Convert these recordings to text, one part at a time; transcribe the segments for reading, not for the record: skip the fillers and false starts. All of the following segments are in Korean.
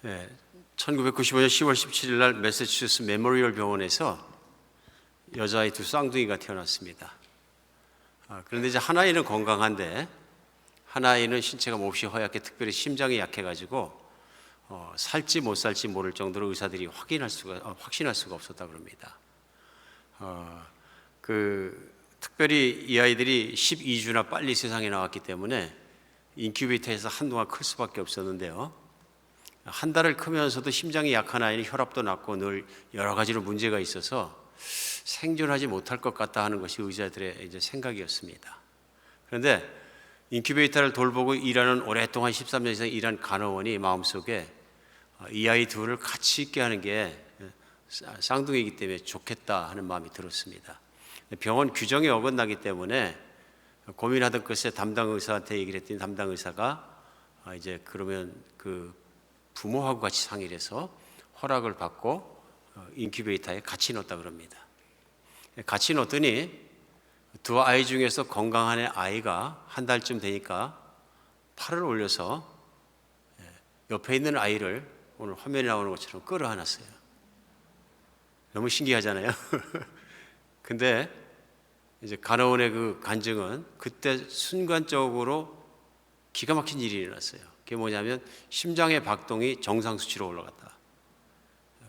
예, 1995년 10월 17일 날 매사추세츠 메모리얼 병원에서 여자아이 두 쌍둥이가 태어났습니다. 그런데 이제 하나이는 건강한데 하나이는 신체가 몹시 허약해 특별히 심장이 약해가지고 살지 못 살지 모를 정도로 의사들이 확신할 수가 없었다 그럽니다. 특별히 이 아이들이 12주나 빨리 세상에 나왔기 때문에 인큐베이터에서 한동안 클 수밖에 없었는데요. 한 달을 크면서도 심장이 약한 아이는 혈압도 낮고 늘 여러 가지로 문제가 있어서 생존하지 못할 것 같다 하는 것이 의사들의 이제 생각이었습니다. 그런데 인큐베이터를 돌보고 일하는 오랫동안 13년 이상 일한 간호원이 마음속에 이 아이 둘을 같이 있게 하는 게 쌍둥이이기 때문에 좋겠다 하는 마음이 들었습니다. 병원 규정에 어긋나기 때문에 고민하던 끝에 담당 의사한테 얘기를 했더니 담당 의사가 이제 그러면 그 부모하고 같이 상의를 해서 허락을 받고 인큐베이터에 같이 넣었다 그럽니다. 같이 넣었더니 두 아이 중에서 건강한 아이가 한 달쯤 되니까 팔을 올려서 옆에 있는 아이를 오늘 화면에 나오는 것처럼 끌어안았어요. 너무 신기하잖아요. 근데 이제 간호원의 그 간증은 그때 순간적으로 기가 막힌 일이 일어났어요. 그게 뭐냐면 심장의 박동이 정상 수치로 올라갔다.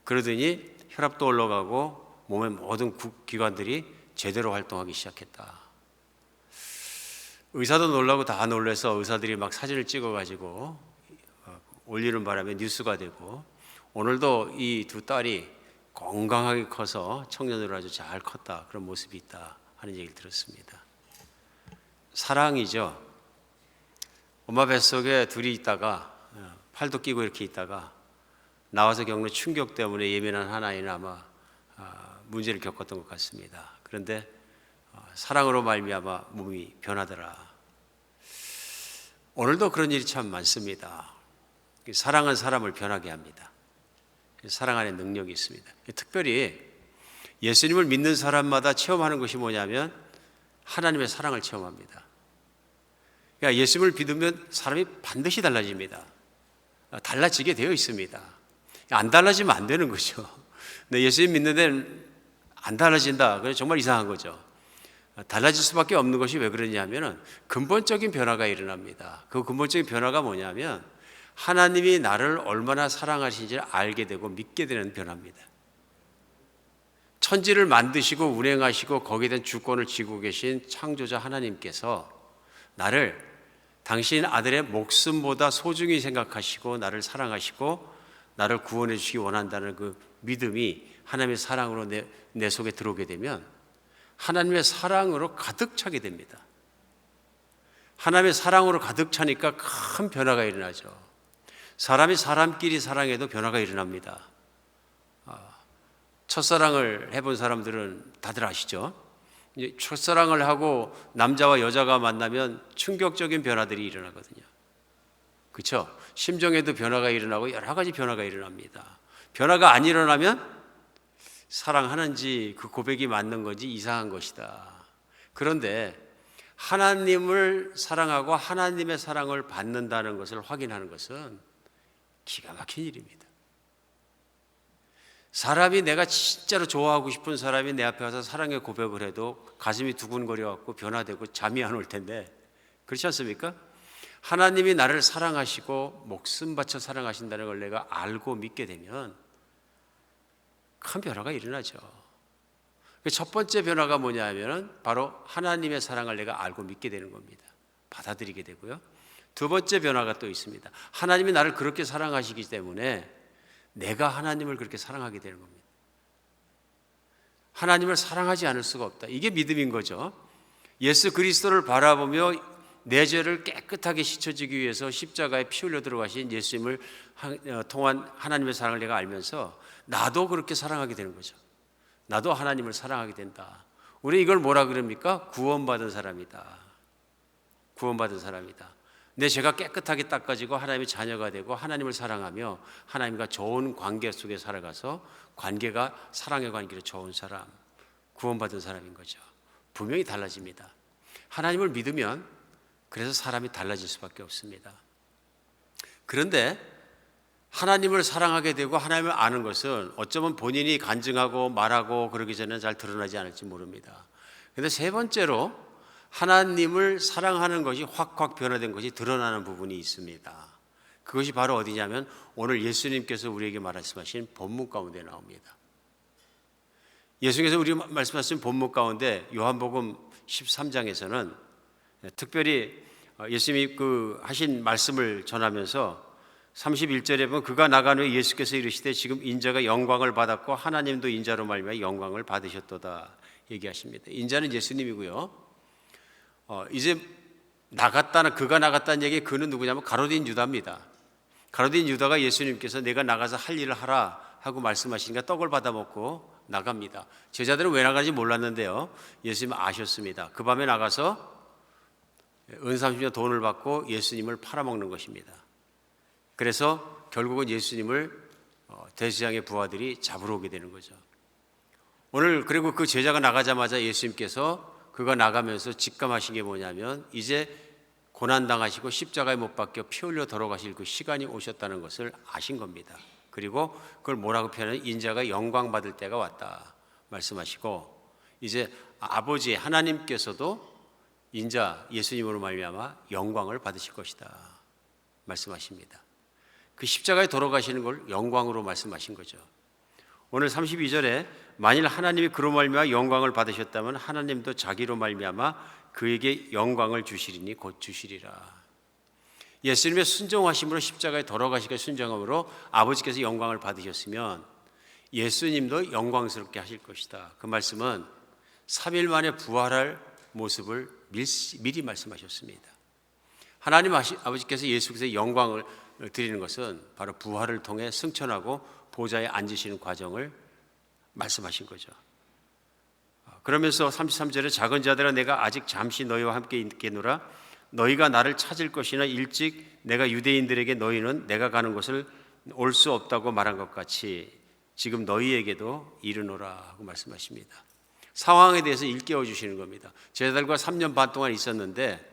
그러더니 혈압도 올라가고 몸의 모든 기관들이 제대로 활동하기 시작했다. 의사도 놀라고 다 놀라서 의사들이 막 사진을 찍어가지고 올리는 바람에 뉴스가 되고 오늘도 이 두 딸이 건강하게 커서 청년으로 아주 잘 컸다. 그런 모습이 있다 하는 얘기를 들었습니다. 사랑이죠. 엄마 뱃속에 둘이 있다가 팔도 끼고 이렇게 있다가 나와서 겪는 충격 때문에 예민한 하나이는 아마 문제를 겪었던 것 같습니다. 그런데 사랑으로 말미암아 몸이 변하더라. 오늘도 그런 일이 참 많습니다. 사랑은 사람을 변하게 합니다. 사랑 안에 능력이 있습니다. 특별히 예수님을 믿는 사람마다 체험하는 것이 뭐냐면 하나님의 사랑을 체험합니다. 그러니까 예수님을 믿으면 사람이 반드시 달라집니다. 달라지게 되어 있습니다. 안 달라지면 안 되는 거죠. 근데 예수님 믿는 데는 안 달라진다. 그래서 정말 이상한 거죠. 달라질 수밖에 없는 것이 왜 그러냐면은 근본적인 변화가 일어납니다. 그 근본적인 변화가 뭐냐면 하나님이 나를 얼마나 사랑하시는지를 알게 되고 믿게 되는 변화입니다. 천지를 만드시고 운행하시고 거기에 대한 주권을 쥐고 계신 창조자 하나님께서 나를 당신 아들의 목숨보다 소중히 생각하시고 나를 사랑하시고 나를 구원해 주시기 원한다는 그 믿음이 하나님의 사랑으로 내 속에 들어오게 되면 하나님의 사랑으로 가득 차게 됩니다. 하나님의 사랑으로 가득 차니까 큰 변화가 일어나죠. 사람이 사람끼리 사랑해도 변화가 일어납니다. 첫사랑을 해본 사람들은 다들 아시죠? 첫사랑을 하고 남자와 여자가 만나면 충격적인 변화들이 일어나거든요. 그렇죠? 심정에도 변화가 일어나고 여러 가지 변화가 일어납니다. 변화가 안 일어나면 사랑하는지 그 고백이 맞는 건지 이상한 것이다. 그런데 하나님을 사랑하고 하나님의 사랑을 받는다는 것을 확인하는 것은 기가 막힌 일입니다. 사람이 내가 진짜로 좋아하고 싶은 사람이 내 앞에 와서 사랑의 고백을 해도 가슴이 두근거려갖고 변화되고 잠이 안 올 텐데 그렇지 않습니까? 하나님이 나를 사랑하시고 목숨 바쳐 사랑하신다는 걸 내가 알고 믿게 되면 큰 변화가 일어나죠. 첫 번째 변화가 뭐냐 하면은 바로 하나님의 사랑을 내가 알고 믿게 되는 겁니다. 받아들이게 되고요. 두 번째 변화가 또 있습니다. 하나님이 나를 그렇게 사랑하시기 때문에 내가 하나님을 그렇게 사랑하게 되는 겁니다. 하나님을 사랑하지 않을 수가 없다. 이게 믿음인 거죠. 예수 그리스도를 바라보며 내 죄를 깨끗하게 씻어주기 위해서 십자가에 피 흘려 들어가신 예수님을 통한 하나님의 사랑을 내가 알면서 나도 그렇게 사랑하게 되는 거죠. 나도 하나님을 사랑하게 된다. 우리 이걸 뭐라 그럽니까? 구원받은 사람이다. 구원받은 사람이다. 내 죄가 깨끗하게 닦아지고 하나님의 자녀가 되고 하나님을 사랑하며 하나님과 좋은 관계 속에 살아가서 관계가 사랑의 관계로 좋은 사람, 구원받은 사람인 거죠. 분명히 달라집니다. 하나님을 믿으면 그래서 사람이 달라질 수밖에 없습니다. 그런데 하나님을 사랑하게 되고 하나님을 아는 것은 어쩌면 본인이 간증하고 말하고 그러기 전에 잘 드러나지 않을지 모릅니다. 그런데 세 번째로 하나님을 사랑하는 것이 확확 변화된 것이 드러나는 부분이 있습니다. 그것이 바로 어디냐면 오늘 예수님께서 우리에게 말씀하신 본문 가운데 나옵니다. 예수님께서 우리 말씀하신 본문 가운데 요한복음 13장에서는 특별히 예수님이 그 하신 말씀을 전하면서 31절에 보면 그가 나간 후에 예수께서 이르시되 지금 인자가 영광을 받았고 하나님도 인자로 말미암아 영광을 받으셨도다 얘기하십니다. 인자는 예수님이고요. 이제 그가 나갔다는 얘기 그는 누구냐면 가롯인 유다입니다. 가롯인 유다가 예수님께서 내가 나가서 할 일을 하라 하고 말씀하시니까 떡을 받아 먹고 나갑니다. 제자들은 왜 나가는지 몰랐는데요. 예수님은 아셨습니다. 그 밤에 나가서 은삼십년 돈을 받고 예수님을 팔아먹는 것입니다. 그래서 결국은 예수님을 대제사장의 부하들이 잡으러 오게 되는 거죠. 오늘 그리고 그 제자가 나가자마자 예수님께서 그가 나가면서 직감하신 게 뭐냐면 이제 고난당하시고 십자가에 못 박혀 피 흘려 돌아가실 그 시간이 오셨다는 것을 아신 겁니다. 그리고 그걸 뭐라고 표현하냐면 인자가 영광 받을 때가 왔다 말씀하시고 이제 아버지 하나님께서도 인자 예수님으로 말미암아 영광을 받으실 것이다 말씀하십니다. 그 십자가에 돌아가시는 걸 영광으로 말씀하신 거죠. 오늘 32절에 만일 하나님이 그로 말미암아 영광을 받으셨다면 하나님도 자기로 말미암아 그에게 영광을 주시리니 곧 주시리라. 예수님의 순종하심으로 십자가에 돌아가시기가 순종함으로 아버지께서 영광을 받으셨으면 예수님도 영광스럽게 하실 것이다. 그 말씀은 3일 만에 부활할 모습을 미리 말씀하셨습니다. 하나님 아버지께서 예수께서 영광을 드리는 것은 바로 부활을 통해 승천하고 보좌에 앉으시는 과정을 말씀하신 거죠. 그러면서 33절에 작은 자들아 내가 아직 잠시 너희와 함께 있겠노라 너희가 나를 찾을 것이나 일찍 내가 유대인들에게 너희는 내가 가는 곳을 올 수 없다고 말한 것 같이 지금 너희에게도 이르노라 하고 말씀하십니다. 상황에 대해서 일깨워 주시는 겁니다. 제자들과 3년 반 동안 있었는데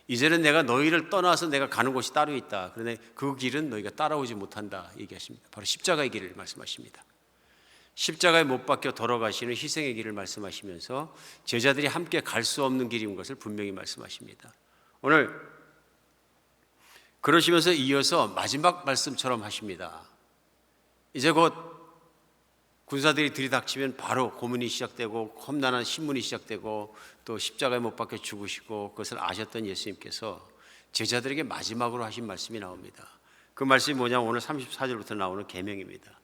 이제는 내가 너희를 떠나서 내가 가는 곳이 따로 있다. 그런데 그 길은 너희가 따라오지 못한다 얘기하십니다. 바로 십자가의 길을 말씀하십니다. 십자가에 못 박혀 돌아가시는 희생의 길을 말씀하시면서 제자들이 함께 갈 수 없는 길인 것을 분명히 말씀하십니다. 오늘 그러시면서 이어서 마지막 말씀처럼 하십니다. 이제 곧 군사들이 들이닥치면 바로 고문이 시작되고 험난한 신문이 시작되고 또 십자가에 못 박혀 죽으시고 그것을 아셨던 예수님께서 제자들에게 마지막으로 하신 말씀이 나옵니다. 그 말씀이 뭐냐면 오늘 34절부터 나오는 계명입니다.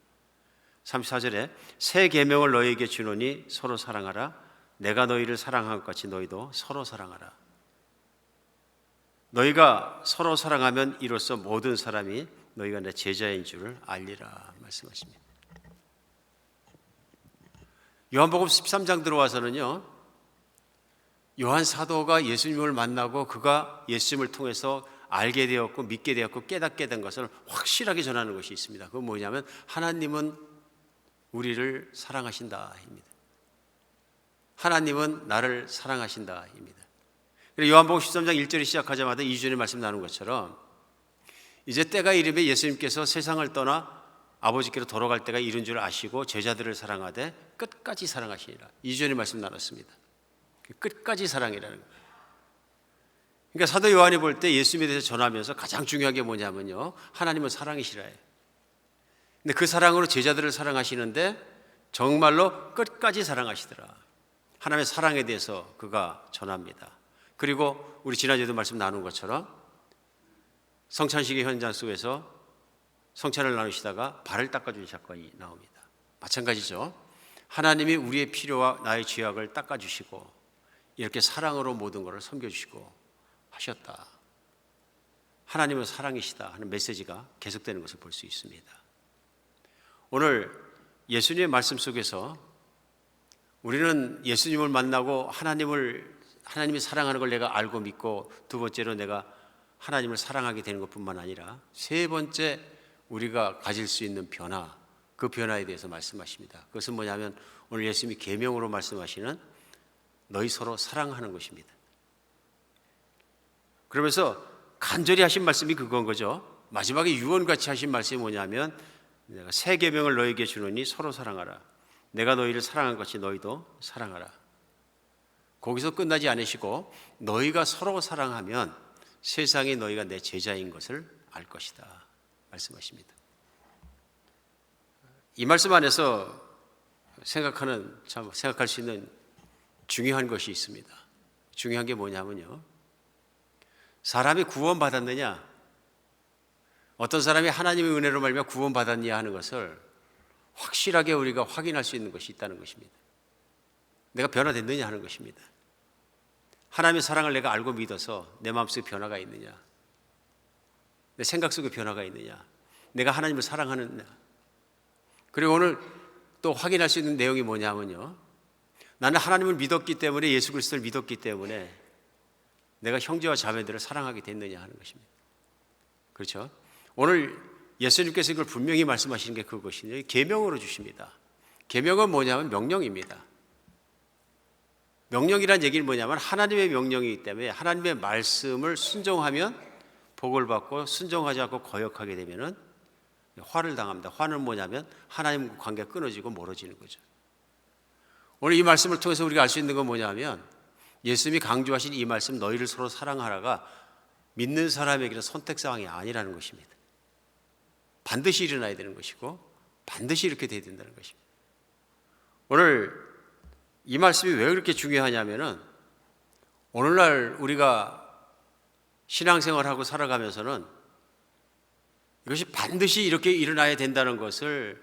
34절에 새 계명을 너희에게 주노니 서로 사랑하라. 내가 너희를 사랑한 것 같이 너희도 서로 사랑하라. 너희가 서로 사랑하면 이로써 모든 사람이 너희가 내 제자인 줄을 알리라 말씀하십니다. 요한복음 13장 들어와서는요, 요한 사도가 예수님을 만나고 그가 예수님을 통해서 알게 되었고 믿게 되었고 깨닫게 된 것을 확실하게 전하는 것이 있습니다. 그건 뭐냐면 하나님은 우리를 사랑하신다입니다. 하나님은 나를 사랑하신다입니다. 요한복음 13장 1절이 시작하자마자 2절에 말씀 나눈 것처럼 이제 때가 이르면 예수님께서 세상을 떠나 아버지께로 돌아갈 때가 이른 줄 아시고 제자들을 사랑하되 끝까지 사랑하시니라. 2절에 말씀 나눴습니다. 끝까지 사랑이라는 거예요. 그러니까 사도 요한이 볼 때 예수님에 대해서 전하면서 가장 중요한 게 뭐냐면요, 하나님은 사랑이시라 해요. 근데 그 사랑으로 제자들을 사랑하시는데 정말로 끝까지 사랑하시더라. 하나님의 사랑에 대해서 그가 전합니다. 그리고 우리 지난주에도 말씀 나눈 것처럼 성찬식의 현장 속에서 성찬을 나누시다가 발을 닦아주는 사건이 나옵니다. 마찬가지죠. 하나님이 우리의 필요와 나의 죄악을 닦아주시고 이렇게 사랑으로 모든 것을 섬겨주시고 하셨다. 하나님은 사랑이시다 하는 메시지가 계속되는 것을 볼 수 있습니다. 오늘 예수님의 말씀 속에서 우리는 예수님을 만나고 하나님이 사랑하는 걸 내가 알고 믿고 두 번째로 내가 하나님을 사랑하게 되는 것뿐만 아니라 세 번째 우리가 가질 수 있는 변화, 그 변화에 대해서 말씀하십니다. 그것은 뭐냐면 오늘 예수님이 계명으로 말씀하시는 너희 서로 사랑하는 것입니다. 그러면서 간절히 하신 말씀이 그건 거죠. 마지막에 유언같이 하신 말씀이 뭐냐면 내가 새 계명을 너희에게 주노니 서로 사랑하라. 내가 너희를 사랑한 것이 너희도 사랑하라. 거기서 끝나지 않으시고 너희가 서로 사랑하면 세상이 너희가 내 제자인 것을 알 것이다 말씀하십니다. 이 말씀 안에서 생각할 수 있는 중요한 것이 있습니다. 중요한 게 뭐냐면요, 사람이 구원받았느냐, 어떤 사람이 하나님의 은혜로 말미암아 구원받았냐 하는 것을 확실하게 우리가 확인할 수 있는 것이 있다는 것입니다. 내가 변화됐느냐 하는 것입니다. 하나님의 사랑을 내가 알고 믿어서 내 마음속에 변화가 있느냐, 내 생각 속에 변화가 있느냐, 내가 하나님을 사랑하느냐. 그리고 오늘 또 확인할 수 있는 내용이 뭐냐면요, 나는 하나님을 믿었기 때문에, 예수 그리스도를 믿었기 때문에 내가 형제와 자매들을 사랑하게 됐느냐 하는 것입니다. 그렇죠? 오늘 예수님께서 이걸 분명히 말씀하시는 게 그것이에요. 계명으로 주십니다. 계명은 뭐냐면 명령입니다. 명령이란 얘기는 뭐냐면 하나님의 명령이기 때문에 하나님의 말씀을 순종하면 복을 받고, 순종하지 않고 거역하게 되면은 화를 당합니다. 화는 뭐냐면 하나님과 관계가 끊어지고 멀어지는 거죠. 오늘 이 말씀을 통해서 우리가 알 수 있는 건 뭐냐면 예수님이 강조하신 이 말씀, 너희를 서로 사랑하라가 믿는 사람에게는 선택사항이 아니라는 것입니다. 반드시 일어나야 되는 것이고 반드시 이렇게 돼야 된다는 것입니다. 오늘 이 말씀이 왜 그렇게 중요하냐면은 오늘날 우리가 신앙생활하고 살아가면서는 이것이 반드시 이렇게 일어나야 된다는 것을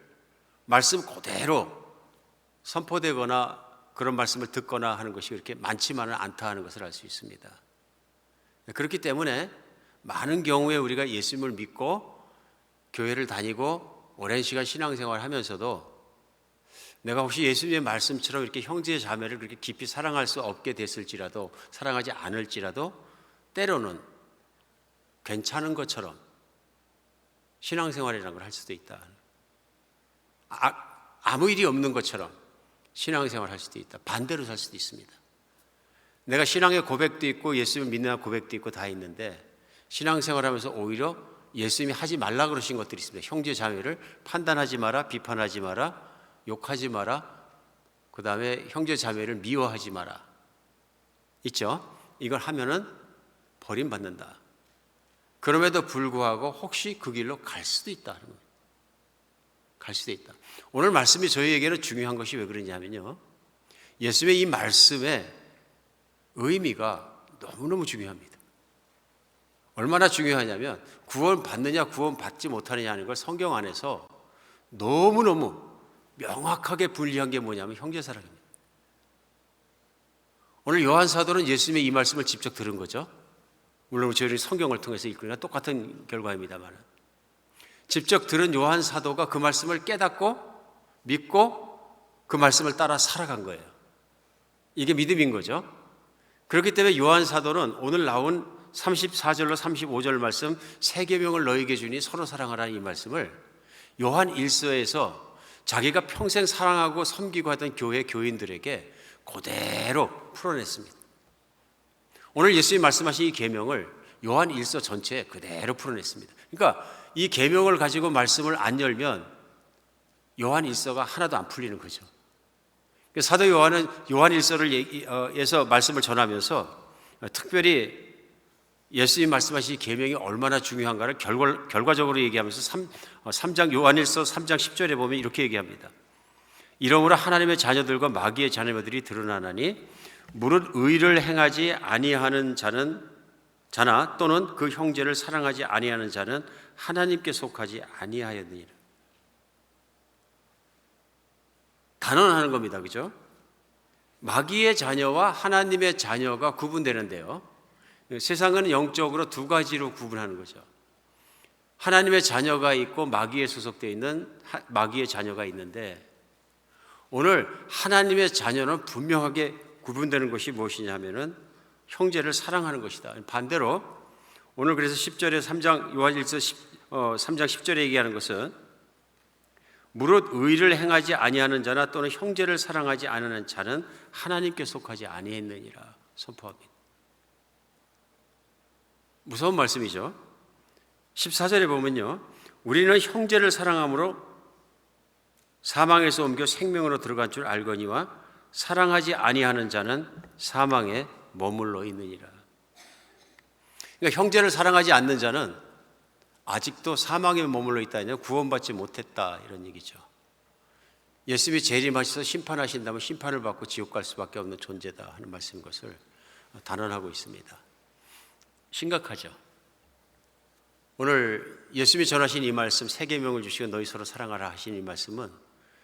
말씀 그대로 선포되거나 그런 말씀을 듣거나 하는 것이 그렇게 많지만은 않다 하는 것을 알 수 있습니다. 그렇기 때문에 많은 경우에 우리가 예수님을 믿고 교회를 다니고 오랜 시간 신앙생활을 하면서도 내가 혹시 예수님의 말씀처럼 이렇게 형제 자매를 그렇게 깊이 사랑할 수 없게 됐을지라도, 사랑하지 않을지라도 때로는 괜찮은 것처럼 신앙생활이라는 걸 할 수도 있다. 아무 일이 없는 것처럼 신앙생활을 할 수도 있다. 반대로 살 수도 있습니다. 내가 신앙의 고백도 있고 예수님을 믿는 고백도 있고 다 있는데 신앙생활하면서 오히려 예수님이 하지 말라 그러신 것들이 있습니다. 형제 자매를 판단하지 마라, 비판하지 마라, 욕하지 마라, 그 다음에 형제 자매를 미워하지 마라 있죠. 이걸 하면은 버림받는다. 그럼에도 불구하고 혹시 그 길로 갈 수도 있다. 갈 수도 있다. 오늘 말씀이 저희에게는 중요한 것이 왜 그러냐면요, 예수님의 이 말씀의 의미가 너무너무 중요합니다. 얼마나 중요하냐면 구원 받느냐 구원 받지 못하느냐 하는 걸 성경 안에서 너무너무 명확하게 분리한 게 뭐냐면 형제사랑입니다. 오늘 요한 사도는 예수님의 이 말씀을 직접 들은 거죠. 물론 저희는 성경을 통해서 읽으니까 똑같은 결과입니다만, 직접 들은 요한 사도가 그 말씀을 깨닫고 믿고 그 말씀을 따라 살아간 거예요. 이게 믿음인 거죠. 그렇기 때문에 요한 사도는 오늘 나온 34절로 35절 말씀, 새 계명을 너희에게 주니 서로 사랑하라는 이 말씀을 요한 1서에서 자기가 평생 사랑하고 섬기고 하던 교회 교인들에게 그대로 풀어냈습니다. 오늘 예수님이 말씀하신 이 계명을 요한 1서 전체에 그대로 풀어냈습니다. 그러니까 이 계명을 가지고 말씀을 안 열면 요한 1서가 하나도 안 풀리는 거죠. 사도 요한은 요한 1서에서 말씀을 전하면서 특별히 예수님 말씀하신 계명이 얼마나 중요한가를 결과적으로 얘기하면서 3장 요한 1서 3장 10절에 보면 이렇게 얘기합니다. 이러므로 하나님의 자녀들과 마귀의 자녀들이 드러나나니 무릇 의를 행하지 아니하는 자나 또는 그 형제를 사랑하지 아니하는 자는 하나님께 속하지 아니하였느니라. 단언하는 겁니다. 그죠? 마귀의 자녀와 하나님의 자녀가 구분되는데요, 세상은 영적으로 두 가지로 구분하는 거죠. 하나님의 자녀가 있고 마귀에 소속되어 있는 마귀의 자녀가 있는데, 오늘 하나님의 자녀는 분명하게 구분되는 것이 무엇이냐 하면은 형제를 사랑하는 것이다. 반대로 오늘 그래서 10절에 3장 요한일서 3장 10절에 얘기하는 것은 무릇 의를 행하지 아니하는 자나 또는 형제를 사랑하지 않는 자는 하나님께 속하지 아니했느니라 선포합니다. 무서운 말씀이죠. 14절에 보면요, 우리는 형제를 사랑함으로 사망에서 옮겨 생명으로 들어간 줄 알거니와 사랑하지 아니하는 자는 사망에 머물러 있느니라. 그러니까 형제를 사랑하지 않는 자는 아직도 사망에 머물러 있다냐, 구원받지 못했다, 이런 얘기죠. 예수님이 재림하셔서 심판하신다면 심판을 받고 지옥 갈 수밖에 없는 존재다 하는 말씀인 것을 단언하고 있습니다. 심각하죠. 오늘 예수님이 전하신 이 말씀, 세 계명을 주시고 너희 서로 사랑하라 하신 이 말씀은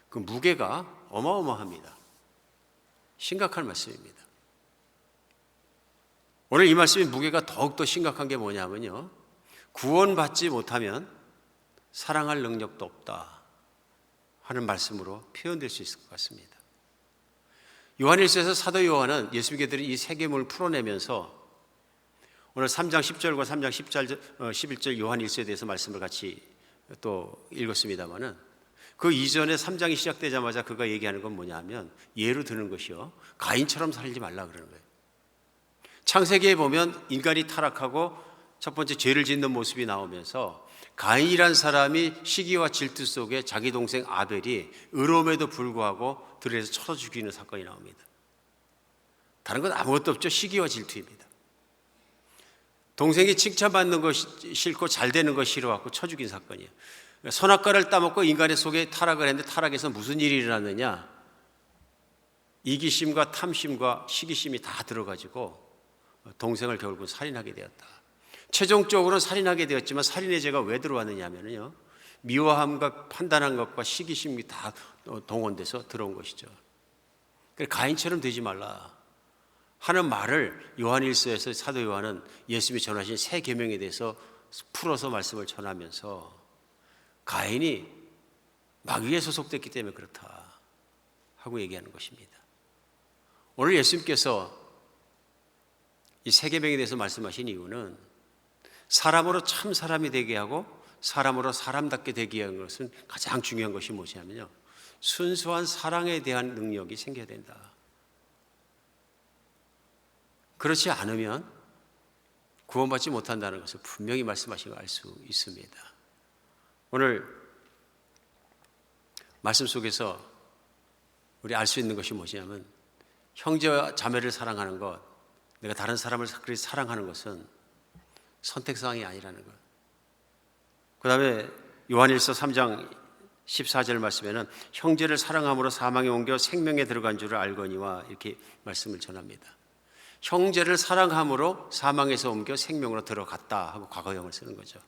그 무게가 어마어마합니다. 심각한 말씀입니다. 오늘 이 말씀의 무게가 더욱더 심각한 게 뭐냐면요, 구원받지 못하면 사랑할 능력도 없다 하는 말씀으로 표현될 수 있을 것 같습니다. 요한일서에서 사도 요한은 예수님께 드린 이 세 계명을 풀어내면서 오늘 3장 10절과 3장 11절 요한일서에 대해서 말씀을 같이 또 읽었습니다마는 그 이전에 3장이 시작되자마자 그가 얘기하는 건 뭐냐면, 예로 드는 것이요, 가인처럼 살지 말라 그러는 거예요. 창세기에 보면 인간이 타락하고 첫 번째 죄를 짓는 모습이 나오면서 가인이란 사람이 시기와 질투 속에 자기 동생 아벨이 의로움에도 불구하고 들에서 쳐서 죽이는 사건이 나옵니다. 다른 건 아무것도 없죠. 시기와 질투입니다. 동생이 칭찬받는 거 싫고 잘 되는 거 싫어갖고 쳐 죽인 사건이에요. 선악과를 따먹고 인간의 속에 타락을 했는데, 타락에서 무슨 일이 일어났느냐, 이기심과 탐심과 시기심이 다 들어가지고 동생을 결국 살인하게 되었다. 최종적으로는 살인하게 되었지만 살인의 죄가 왜 들어왔느냐 하면요, 미워함과 판단한 것과 시기심이 다 동원돼서 들어온 것이죠. 그래서 가인처럼 되지 말라 하는 말을 요한일서에서 사도 요한은 예수님이 전하신 세 계명에 대해서 풀어서 말씀을 전하면서 가인이 마귀에 소속됐기 때문에 그렇다 하고 얘기하는 것입니다. 오늘 예수님께서 이 세 계명에 대해서 말씀하신 이유는 사람으로 참 사람이 되게 하고 사람으로 사람답게 되게 하는 것은 가장 중요한 것이 무엇이냐면요, 순수한 사랑에 대한 능력이 생겨야 된다. 그렇지 않으면 구원받지 못한다는 것을 분명히 말씀하신 걸 알 수 있습니다. 오늘 말씀 속에서 우리 알 수 있는 것이 무엇이냐면, 형제와 자매를 사랑하는 것, 내가 다른 사람을 그렇게 사랑하는 것은 선택사항이 아니라는 것. 그 다음에 요한일서 3장 14절 말씀에는 형제를 사랑함으로 사망에 옮겨 생명에 들어간 줄을 알거니와 이렇게 말씀을 전합니다. 형제를 사랑함으로 사망에서 옮겨 생명으로 들어갔다 하고 과거형을 쓰는 거죠.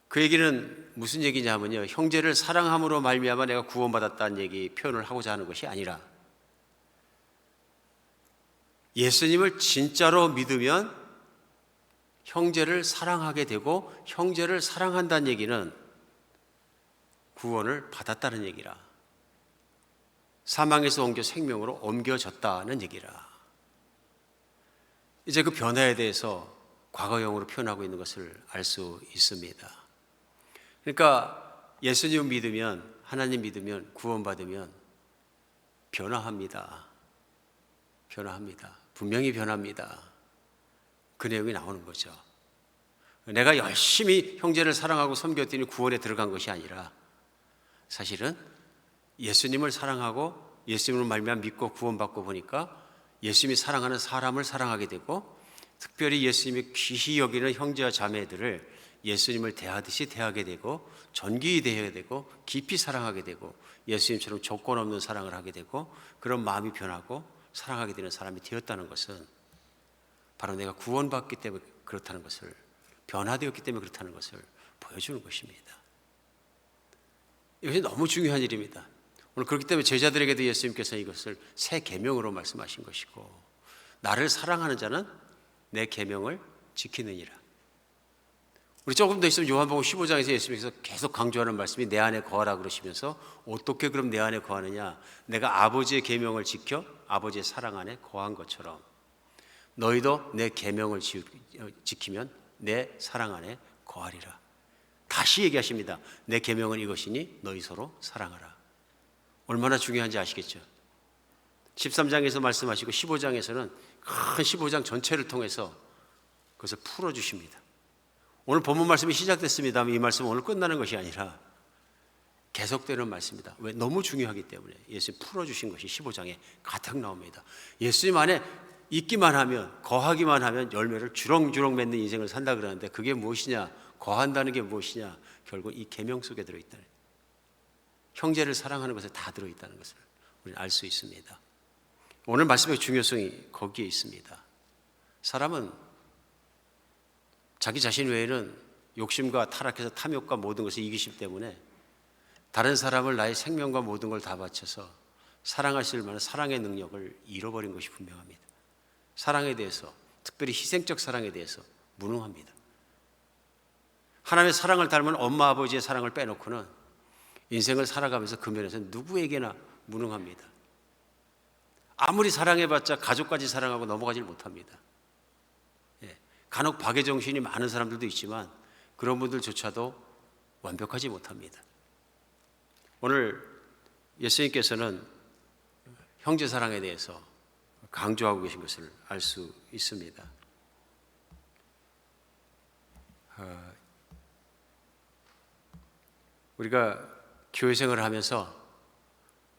그 얘기는 무슨 얘기냐면요, 형제를 사랑함으로 말미암아 내가 구원받았다는 얘기 표현을 하고자 하는 것이 아니라, 예수님을 진짜로 믿으면 형제를 사랑하게 되고, 형제를 사랑한다는 얘기는 구원을 받았다는 얘기라, 사망에서 옮겨 생명으로 옮겨졌다는 얘기라. 이제 그 변화에 대해서 과거형으로 표현하고 있는 것을 알 수 있습니다. 그러니까 예수님 믿으면, 하나님 믿으면, 구원받으면 변화합니다. 변화합니다. 분명히 변합니다. 그 내용이 나오는 거죠. 내가 열심히 형제를 사랑하고 섬겼더니 구원에 들어간 것이 아니라, 사실은 예수님을 사랑하고 예수님을 말미암아 믿고 구원받고 보니까 예수님이 사랑하는 사람을 사랑하게 되고, 특별히 예수님이 귀히 여기는 형제와 자매들을 예수님을 대하듯이 대하게 되고, 존귀히 대해야 되고, 깊이 사랑하게 되고, 예수님처럼 조건 없는 사랑을 하게 되고, 그런 마음이 변하고 사랑하게 되는 사람이 되었다는 것은 바로 내가 구원받기 때문에 그렇다는 것을, 변화되었기 때문에 그렇다는 것을 보여주는 것입니다. 이것이 너무 중요한 일입니다. 오늘 그렇기 때문에 제자들에게도 예수님께서 이것을 새 계명으로 말씀하신 것이고, 나를 사랑하는 자는 내 계명을 지키느니라. 우리 조금 더 있으면 요한복음 15장에서 예수님께서 계속 강조하는 말씀이 내 안에 거하라 그러시면서, 어떻게 그럼 내 안에 거하느냐, 내가 아버지의 계명을 지켜 아버지의 사랑 안에 거한 것처럼 너희도 내 계명을 지키면 내 사랑 안에 거하리라. 다시 얘기하십니다. 내 계명은 이것이니 너희 서로 사랑하라. 얼마나 중요한지 아시겠죠? 13장에서 말씀하시고 15장에서는 큰 15장 전체를 통해서 그것을 풀어주십니다. 오늘 본문 말씀이 시작됐습니다. 이 말씀은 오늘 끝나는 것이 아니라 계속되는 말씀입니다. 왜? 너무 중요하기 때문에. 예수님 풀어주신 것이 15장에 가득 나옵니다. 예수님 안에 있기만 하면, 거하기만 하면 열매를 주렁주렁 맺는 인생을 산다 그러는데, 그게 무엇이냐? 거한다는 게 무엇이냐? 결국 이 계명 속에 들어있다는, 형제를 사랑하는 것에 다 들어있다는 것을 우리는 알 수 있습니다. 오늘 말씀의 중요성이 거기에 있습니다. 사람은 자기 자신 외에는 욕심과 타락해서 탐욕과 모든 것을 이기심 때문에 다른 사람을 나의 생명과 모든 걸 다 바쳐서 사랑하실 만한 사랑의 능력을 잃어버린 것이 분명합니다. 사랑에 대해서, 특별히 희생적 사랑에 대해서 무능합니다. 하나님의 사랑을 닮은 엄마 아버지의 사랑을 빼놓고는 인생을 살아가면서 그 면에서 누구에게나 무능합니다. 아무리 사랑해봤자 가족까지 사랑하고 넘어가질 못합니다. 간혹 박애정신이 많은 사람들도 있지만 그런 분들조차도 완벽하지 못합니다. 오늘 예수님께서는 형제 사랑에 대해서 강조하고 계신 것을 알 수 있습니다. 우리가 교회 생활을 하면서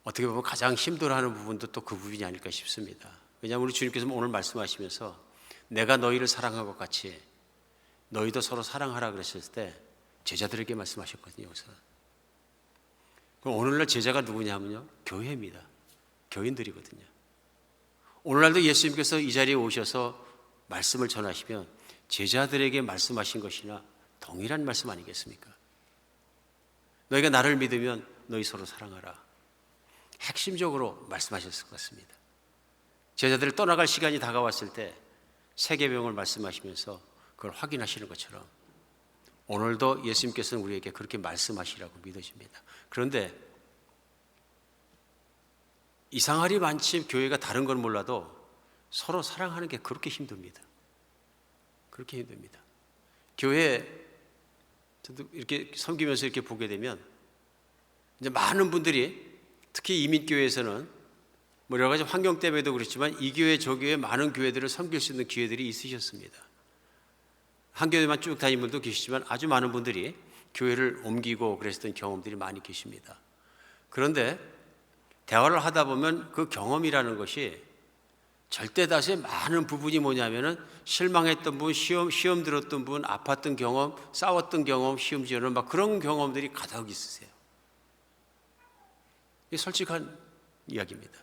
어떻게 보면 가장 힘들어하는 부분도 또 그 부분이 아닐까 싶습니다. 왜냐하면 우리 주님께서 오늘 말씀하시면서 내가 너희를 사랑한 것 같이 너희도 서로 사랑하라 그랬을 때 제자들에게 말씀하셨거든요. 우선. 그럼 오늘날 제자가 누구냐면요, 교회입니다. 교인들이거든요. 오늘날도 예수님께서 이 자리에 오셔서 말씀을 전하시면 제자들에게 말씀하신 것이나 동일한 말씀 아니겠습니까? 너희가 나를 믿으면 너희 서로 사랑하라. 핵심적으로 말씀하셨을 것 같습니다. 제자들을 떠나갈 시간이 다가왔을 때 세계병을 말씀하시면서 그걸 확인하시는 것처럼 오늘도 예수님께서는 우리에게 그렇게 말씀하시라고 믿어집니다. 그런데 이상하리 많지 교회가 다른 건 몰라도 서로 사랑하는 게 그렇게 힘듭니다. 그렇게 힘듭니다. 교회 저도 이렇게 섬기면서 이렇게 보게 되면 이제 많은 분들이 특히 이민교회에서는 뭐 여러 가지 환경 때문에도 그렇지만 이 교회 저 교회 많은 교회들을 섬길 수 있는 기회들이 있으셨습니다. 한 교회만 쭉 다니는 분도 계시지만 아주 많은 분들이 교회를 옮기고 그랬던 경험들이 많이 계십니다. 그런데 대화를 하다 보면 그 경험이라는 것이 절대 다수의 많은 부분이 뭐냐면은 실망했던 분, 시험 들었던 분, 아팠던 경험, 싸웠던 경험, 시험 지어는 막 그런 경험들이 가득 있으세요. 이게 솔직한 이야기입니다.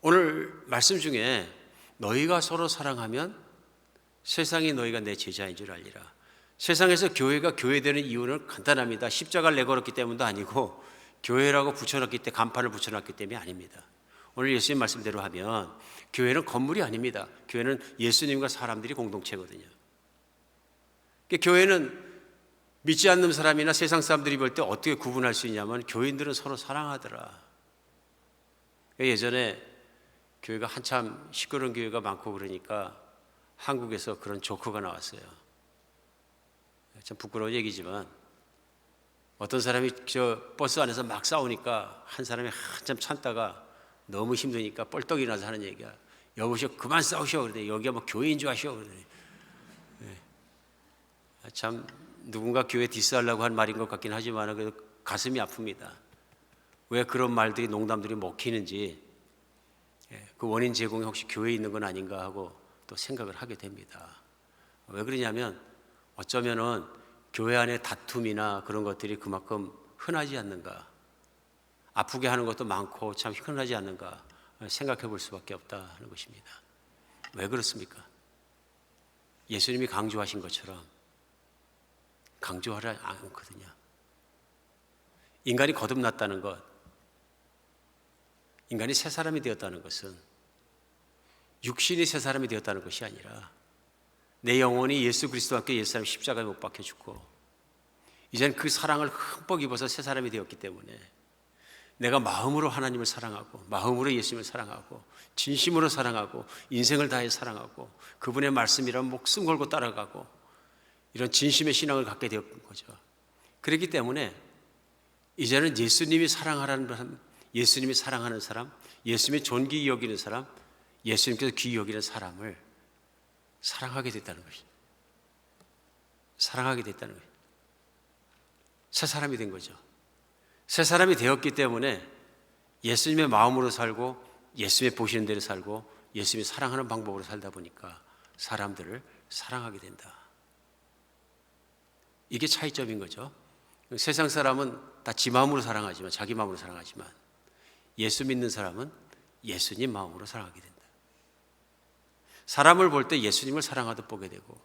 오늘 말씀 중에 너희가 서로 사랑하면 세상이 너희가 내 제자인 줄 알리라. 세상에서 교회가 교회되는 이유는 간단합니다. 십자가를 내걸었기 때문도 아니고 교회라고 붙여놨기 때문에, 간판을 붙여놨기 때문이 아닙니다. 오늘 예수님 말씀대로 하면 교회는 건물이 아닙니다. 교회는 예수님과 사람들이 공동체거든요. 교회는 믿지 않는 사람이나 세상 사람들이 볼 때 어떻게 구분할 수 있냐면 교인들은 서로 사랑하더라. 예전에 교회가 한참 시끄러운 교회가 많고 그러니까 한국에서 그런 조커가 나왔어요. 참 부끄러운 얘기지만 어떤 사람이 저 버스 안에서 막 싸우니까 한 사람이 한참 참다가 너무 힘드니까 뻘떡 일어나서 하는 얘기야. 여보시오, 그만 싸우시오. 그러더니 여기가 뭐 교회인 줄 아시오. 그러더니 참 누군가 교회 디스하려고 한 말인 것 같긴 하지만 그래도 가슴이 아픕니다. 왜 그런 말들이, 농담들이 먹히는지, 그 원인 제공이 혹시 교회에 있는 건 아닌가 하고 또 생각을 하게 됩니다. 왜 그러냐면 어쩌면은 교회 안에 다툼이나 그런 것들이 그만큼 흔하지 않는가, 아프게 하는 것도 많고 참 흔하지 않는가 생각해 볼 수밖에 없다는 것입니다. 왜 그렇습니까? 예수님이 강조하신 것처럼 강조하지 않거든요. 인간이 거듭났다는 것, 인간이 새 사람이 되었다는 것은 육신이 새 사람이 되었다는 것이 아니라 내 영혼이 예수 그리스도와 함께 예수 사람 십자가에 못 박혀 죽고 이제는 그 사랑을 흠뻑 입어서 새 사람이 되었기 때문에 내가 마음으로 하나님을 사랑하고 마음으로 예수님을 사랑하고 진심으로 사랑하고 인생을 다해 사랑하고 그분의 말씀이란 목숨 걸고 따라가고 이런 진심의 신앙을 갖게 되었던 거죠. 그렇기 때문에 이제는 예수님이 사랑하라는 사람, 예수님이 사랑하는 사람, 예수님이 존귀히 여기는 사람, 예수님께서 귀히 여기는 사람을 사랑하게 됐다는 것입니다. 사랑하게 됐다는 거예요. 새 사람이 된 거죠. 새 사람이 되었기 때문에 예수님의 마음으로 살고 예수님의 보시는 대로 살고 예수님이 사랑하는 방법으로 살다 보니까 사람들을 사랑하게 된다. 이게 차이점인 거죠. 세상 사람은 다 지 마음으로 사랑하지만, 자기 마음으로 사랑하지만 예수 믿는 사람은 예수님 마음으로 사랑하게 된다. 사람을 볼 때 예수님을 사랑하듯 보게 되고,